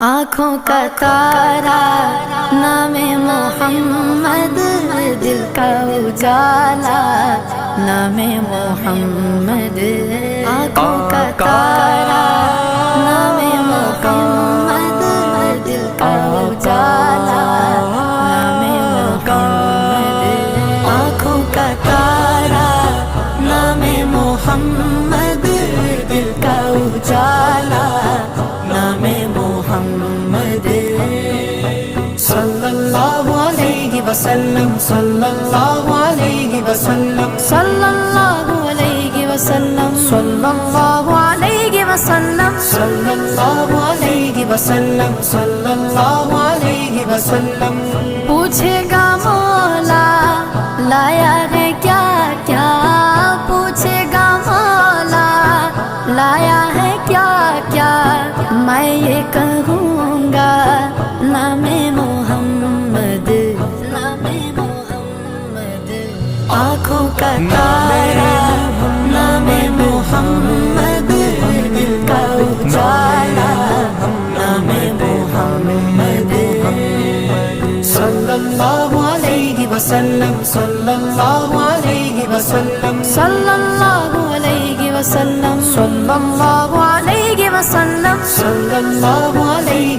آنکھوں کا تارا نام محمد، دل کا اجالا نام محمد۔ آنکھوں کا تارا نام محمد، دل کا اجالا نام محمد۔ آنکھوں کا تارا نام محمد، دل کا اجالا نام محمد۔ صلی اللہ علیہ وسلم، صلی اللہ علیہ وسلم، صلی اللہ علیہ وسلم، صلی اللہ علیہ وسلم، صلی اللہ علیہ وسلم، صلی اللہ علیہ وسلم۔ پوچھے گا مولا لایا ہے کیا کیا، پوچھے گا مولا لایا ہے کیا کیا، میں یہ کہوں گا نام محمد، نام محمد۔ آنکھوں کا تارا نام محمد، دل کا اجالا نام محمد۔ صلی اللہ علیہ وسلم، صلی اللہ علیہ وسلم، صلی اللہ علیہ وسلم، صلی اللہ علیہ وسلم، صلی اللہ علیہ